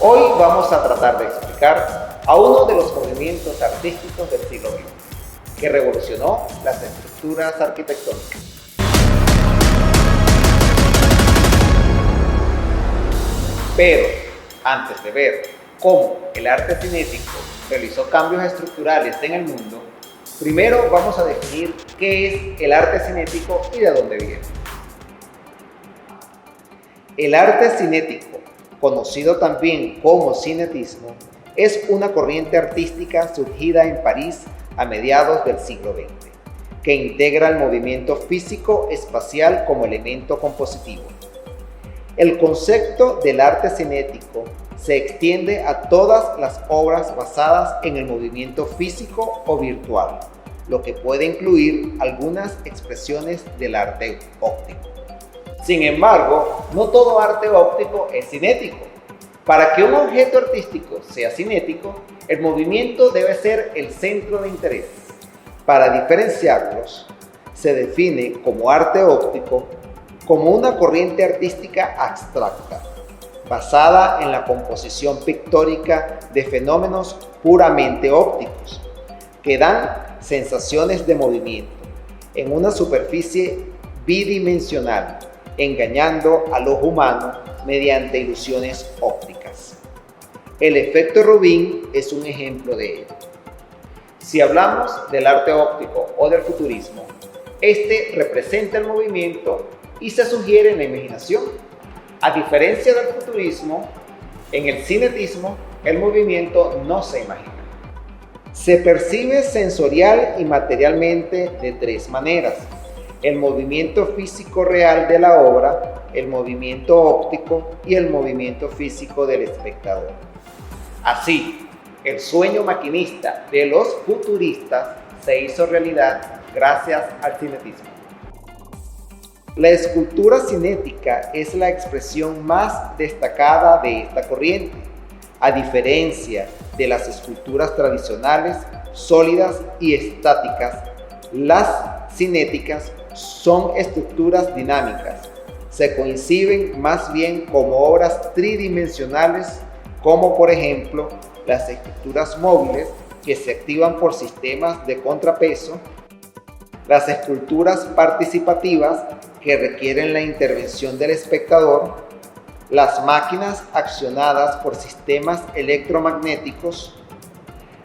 Hoy vamos a tratar de explicar a uno de los movimientos artísticos del siglo XX, que revolucionó las estructuras arquitectónicas. Pero, antes de ver cómo el arte cinético realizó cambios estructurales en el mundo, primero vamos a definir qué es el arte cinético y de dónde viene. El arte cinético, conocido también como cinetismo, es una corriente artística surgida en París a mediados del siglo XX, que integra el movimiento físico-espacial como elemento compositivo. El concepto del arte cinético se extiende a todas las obras basadas en el movimiento físico o virtual, lo que puede incluir algunas expresiones del arte óptico. Sin embargo, no todo arte óptico es cinético. Para que un objeto artístico sea cinético, el movimiento debe ser el centro de interés. Para diferenciarlos, se define como arte óptico como una corriente artística abstracta, basada en la composición pictórica de fenómenos puramente ópticos, que dan sensaciones de movimiento en una superficie bidimensional, engañando al ojo humano mediante ilusiones ópticas. El efecto Rubin es un ejemplo de ello. Si hablamos del arte óptico o del futurismo, este representa el movimiento y se sugiere en la imaginación. A diferencia del futurismo, en el cinetismo, el movimiento no se imagina. Se percibe sensorial y materialmente de tres maneras: el movimiento físico real de la obra, el movimiento óptico y el movimiento físico del espectador. Así, el sueño maquinista de los futuristas se hizo realidad gracias al cinetismo. La escultura cinética es la expresión más destacada de esta corriente, a diferencia de las esculturas tradicionales, sólidas y estáticas. Las cinéticas son estructuras dinámicas. Se conciben más bien como obras tridimensionales, como por ejemplo las estructuras móviles que se activan por sistemas de contrapeso, las esculturas participativas que requieren la intervención del espectador, las máquinas accionadas por sistemas electromagnéticos,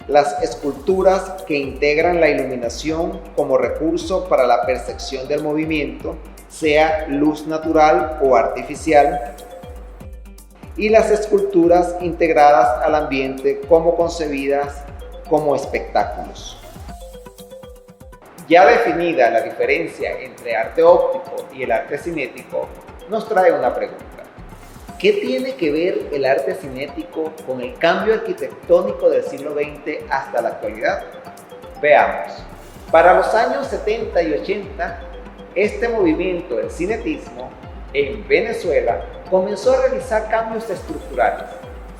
las esculturas que integran la iluminación como recurso para la percepción del movimiento, sea luz natural o artificial, y las esculturas integradas al ambiente como concebidas como espectáculos. Ya definida la diferencia entre arte óptico y el arte cinético, nos trae una pregunta. ¿Qué tiene que ver el arte cinético con el cambio arquitectónico del siglo XX hasta la actualidad? Veamos. Para los años 70 y 80, este movimiento, el cinetismo, en Venezuela, comenzó a realizar cambios estructurales,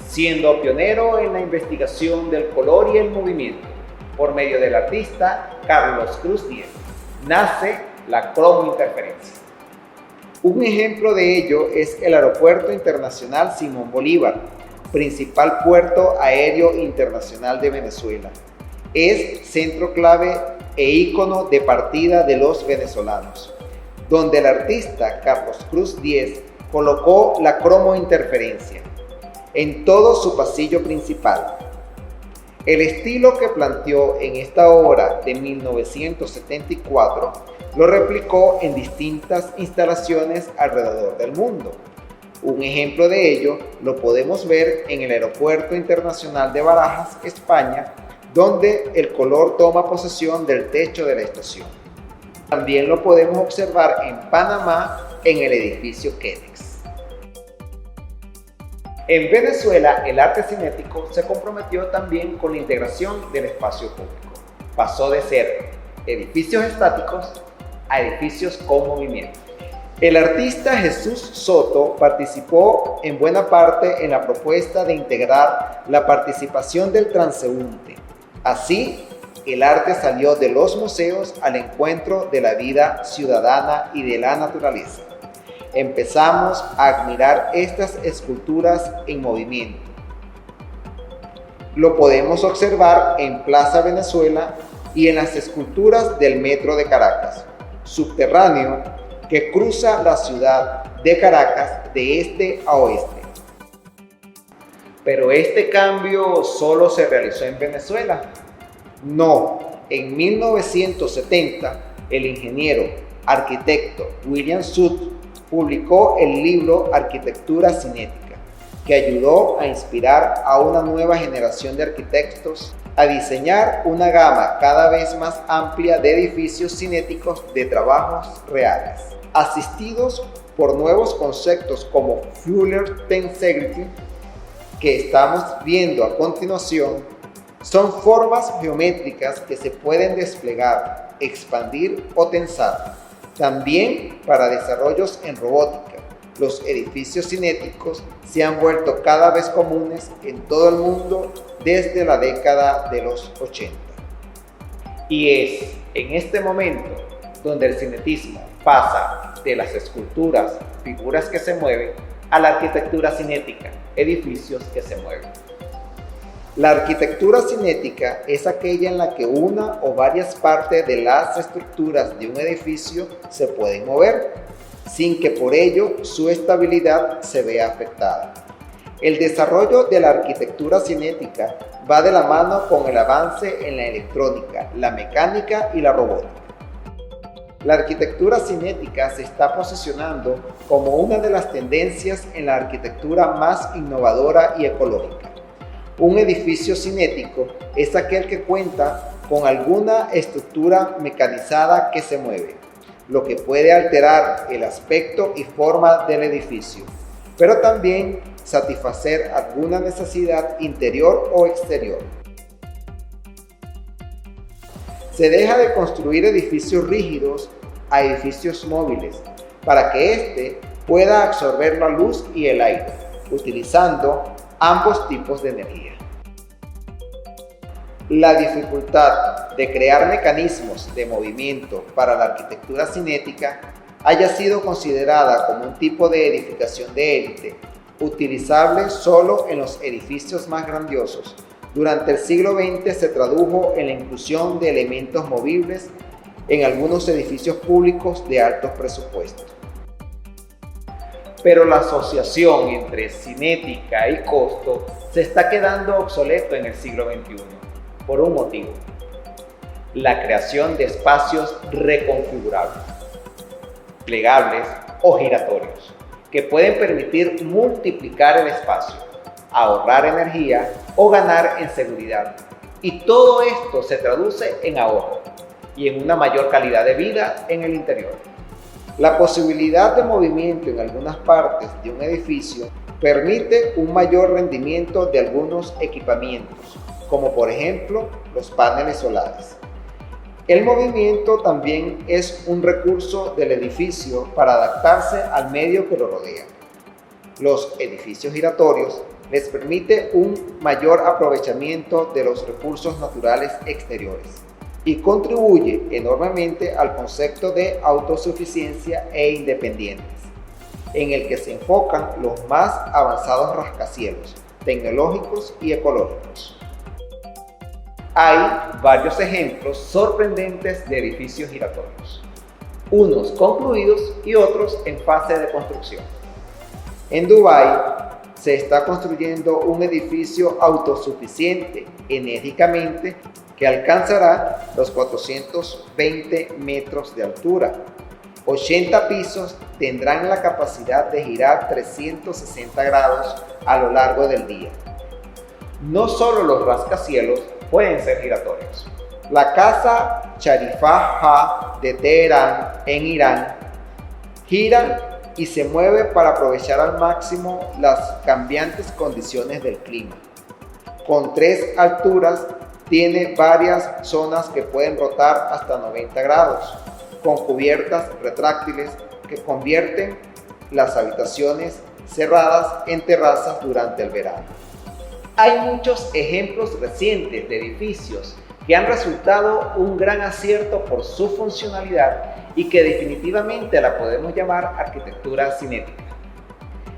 siendo pionero en la investigación del color y el movimiento. Por medio del artista Carlos Cruz Diez, nace la cromointerferencia. Un ejemplo de ello es el Aeropuerto Internacional Simón Bolívar, principal puerto aéreo internacional de Venezuela. Es centro clave e ícono de partida de los venezolanos, donde el artista Carlos Cruz Diez colocó la cromointerferencia en todo su pasillo principal. El estilo que planteó en esta obra de 1974 lo replicó en distintas instalaciones alrededor del mundo. Un ejemplo de ello lo podemos ver en el Aeropuerto Internacional de Barajas, España, donde el color toma posesión del techo de la estación. También lo podemos observar en Panamá, en el edificio Quedex. En Venezuela, el arte cinético se comprometió también con la integración del espacio público. Pasó de ser edificios estáticos a edificios con movimiento. El artista Jesús Soto participó en buena parte en la propuesta de integrar la participación del transeúnte. Así, el arte salió de los museos al encuentro de la vida ciudadana y de la naturaleza. Empezamos a admirar estas esculturas en movimiento, Lo podemos observar en Plaza Venezuela y en las esculturas del Metro de Caracas, subterráneo que cruza la ciudad de Caracas de este a oeste. ¿Pero este cambio solo se realizó en Venezuela? No, en 1970 el ingeniero arquitecto William Schutt publicó el libro Arquitectura Cinética, que ayudó a inspirar a una nueva generación de arquitectos a diseñar una gama cada vez más amplia de edificios cinéticos de trabajos reales, asistidos por nuevos conceptos como Fuller Tensegrity, que estamos viendo a continuación. Son formas geométricas que se pueden desplegar, expandir o tensar. También para desarrollos en robótica, los edificios cinéticos se han vuelto cada vez comunes en todo el mundo desde la década de los 80. Y es en este momento donde el cinetismo pasa de las esculturas, figuras que se mueven, a la arquitectura cinética, edificios que se mueven. La arquitectura cinética es aquella en la que una o varias partes de las estructuras de un edificio se pueden mover, sin que por ello su estabilidad se vea afectada. El desarrollo de la arquitectura cinética va de la mano con el avance en la electrónica, la mecánica y la robótica. La arquitectura cinética se está posicionando como una de las tendencias en la arquitectura más innovadora y ecológica. Un edificio cinético es aquel que cuenta con alguna estructura mecanizada que se mueve, lo que puede alterar el aspecto y forma del edificio, pero también satisfacer alguna necesidad interior o exterior. Se deja de construir edificios rígidos a edificios móviles para que éste pueda absorber la luz y el aire, utilizando ambos tipos de energía. La dificultad de crear mecanismos de movimiento para la arquitectura cinética haya sido considerada como un tipo de edificación de élite, utilizable solo en los edificios más grandiosos. Durante el siglo XX se tradujo en la inclusión de elementos movibles en algunos edificios públicos de altos presupuestos. Pero la asociación entre cinética y costo se está quedando obsoleto en el siglo XXI, por un motivo: la creación de espacios reconfigurables, plegables o giratorios, que pueden permitir multiplicar el espacio, ahorrar energía o ganar en seguridad. Y todo esto se traduce en ahorro y en una mayor calidad de vida en el interior. La posibilidad de movimiento en algunas partes de un edificio permite un mayor rendimiento de algunos equipamientos, como por ejemplo los paneles solares. El movimiento también es un recurso del edificio para adaptarse al medio que lo rodea. Los edificios giratorios les permite un mayor aprovechamiento de los recursos naturales exteriores y contribuye enormemente al concepto de autosuficiencia e independientes, en el que se enfocan los más avanzados rascacielos tecnológicos y ecológicos. Hay varios ejemplos sorprendentes de edificios giratorios, unos concluidos y otros en fase de construcción. En Dubái se está construyendo un edificio autosuficiente enérgicamente que alcanzará los 420 metros de altura. 80 pisos tendrán la capacidad de girar 360 grados a lo largo del día. No solo los rascacielos pueden ser giratorios. La casa Sharifah Jah de Teherán, en Irán, gira y se mueve para aprovechar al máximo las cambiantes condiciones del clima. Con 3 alturas, tiene varias zonas que pueden rotar hasta 90 grados, con cubiertas retráctiles que convierten las habitaciones cerradas en terrazas durante el verano. Hay muchos ejemplos recientes de edificios que han resultado un gran acierto por su funcionalidad y que definitivamente la podemos llamar arquitectura cinética.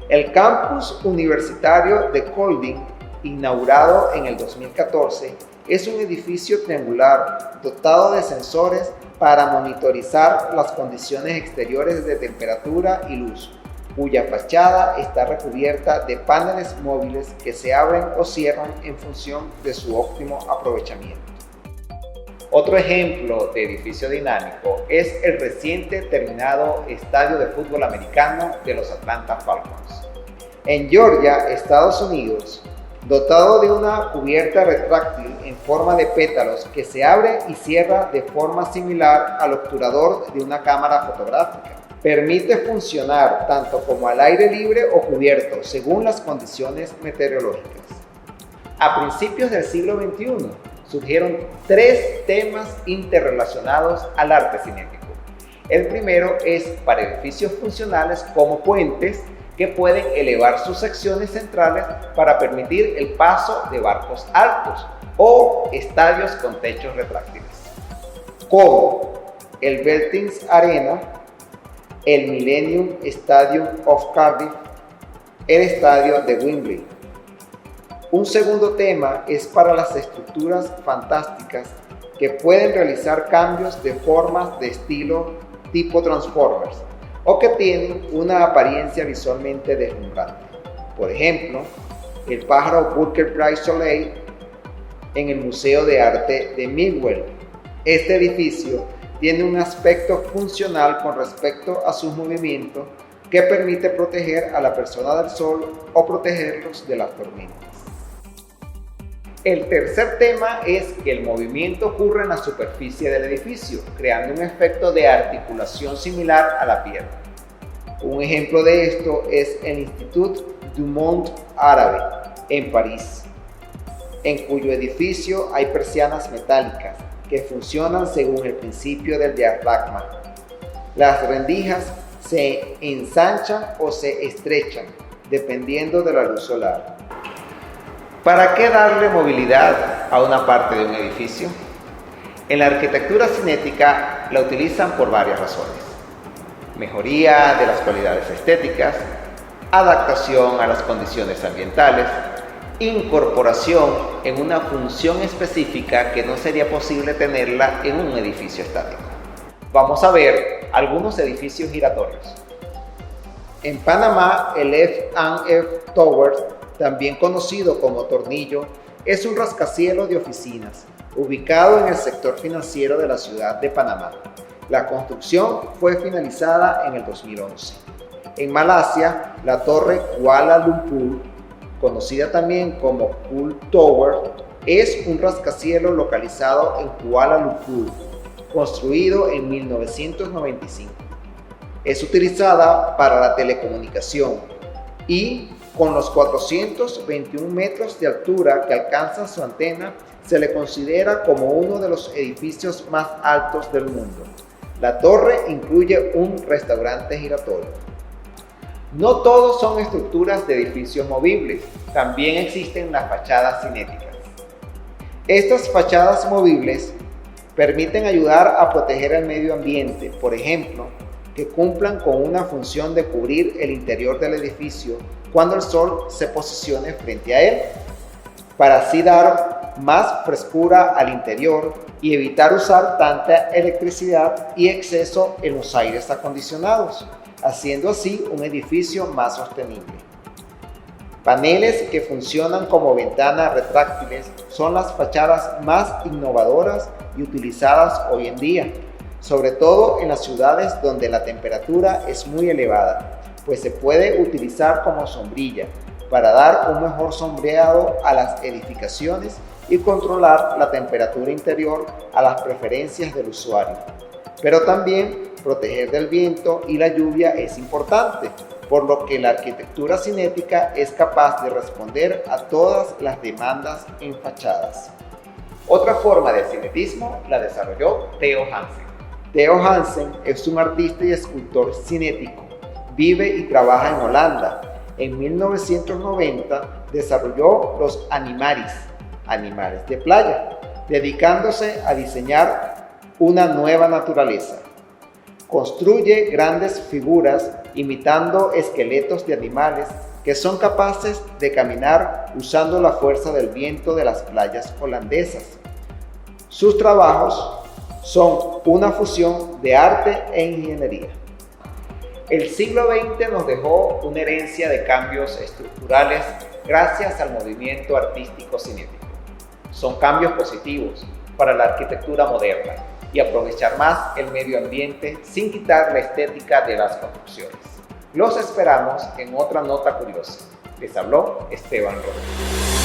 El campus universitario de Kolding inaugurado en el 2014, es un edificio triangular dotado de sensores para monitorizar las condiciones exteriores de temperatura y luz, cuya fachada está recubierta de paneles móviles que se abren o cierran en función de su óptimo aprovechamiento. Otro ejemplo de edificio dinámico es el reciente terminado estadio de fútbol americano de los Atlanta Falcons. En Georgia, Estados Unidos, dotado de una cubierta retráctil en forma de pétalos que se abre y cierra de forma similar al obturador de una cámara fotográfica. Permite funcionar tanto como al aire libre o cubierto según las condiciones meteorológicas. A principios del siglo XXI surgieron 3 temas interrelacionados al arte cinético. El primero es para edificios funcionales como puentes que pueden elevar sus secciones centrales para permitir el paso de barcos altos o estadios con techos retráctiles, como el Veltins Arena, el Millennium Stadium of Cardiff, el estadio de Wembley. Un segundo tema es para las estructuras fantásticas que pueden realizar cambios de formas de estilo tipo Transformers o que tienen una apariencia visualmente deslumbrante. Por ejemplo, el pájaro Bouquet Bright Soleil en el Museo de Arte de Millwall. Este edificio tiene un aspecto funcional con respecto a sus movimientos que permite proteger a la persona del sol o protegerlos de las tormentas. El tercer tema es que el movimiento ocurre en la superficie del edificio, creando un efecto de articulación similar a la pierna. Un ejemplo de esto es el Institut du Monde Árabe en París, en cuyo edificio hay persianas metálicas que funcionan según el principio del diafragma. Las rendijas se ensanchan o se estrechan dependiendo de la luz solar. ¿Para qué darle movilidad a una parte de un edificio? En la arquitectura cinética la utilizan por varias razones. Mejoría de las cualidades estéticas, adaptación a las condiciones ambientales, incorporación en una función específica que no sería posible tenerla en un edificio estático. Vamos a ver algunos edificios giratorios. En Panamá, el F&F Towers, también conocido como Tornillo, es un rascacielos de oficinas, ubicado en el sector financiero de la ciudad de Panamá. La construcción fue finalizada en el 2011. En Malasia, la torre Kuala Lumpur, conocida también como Cool Tower, es un rascacielos localizado en Kuala Lumpur, construido en 1995. Es utilizada para la telecomunicación y, con los 421 metros de altura que alcanza su antena, se le considera como uno de los edificios más altos del mundo. La torre incluye un restaurante giratorio. No todos son estructuras de edificios movibles, también existen las fachadas cinéticas. Estas fachadas movibles permiten ayudar a proteger el medio ambiente, por ejemplo, que cumplan con una función de cubrir el interior del edificio cuando el sol se posicione frente a él, para así dar más frescura al interior y evitar usar tanta electricidad y exceso en los aires acondicionados, haciendo así un edificio más sostenible. Paneles que funcionan como ventanas retráctiles son las fachadas más innovadoras y utilizadas hoy en día, sobre todo en las ciudades donde la temperatura es muy elevada, pues se puede utilizar como sombrilla para dar un mejor sombreado a las edificaciones y controlar la temperatura interior a las preferencias del usuario. Pero también proteger del viento y la lluvia es importante, por lo que la arquitectura cinética es capaz de responder a todas las demandas en fachadas. Otra forma de cinetismo la desarrolló Theo Hansen. Theo Hansen es un artista y escultor cinético. Vive y trabaja en Holanda. En 1990 desarrolló los animaris, animales de playa, dedicándose a diseñar una nueva naturaleza. Construye grandes figuras imitando esqueletos de animales que son capaces de caminar usando la fuerza del viento de las playas holandesas. Sus trabajos son una fusión de arte e ingeniería. El siglo XX nos dejó una herencia de cambios estructurales gracias al movimiento artístico cinético. Son cambios positivos para la arquitectura moderna y aprovechar más el medio ambiente sin quitar la estética de las construcciones. Los esperamos en otra nota curiosa. Les habló Esteban Rodríguez.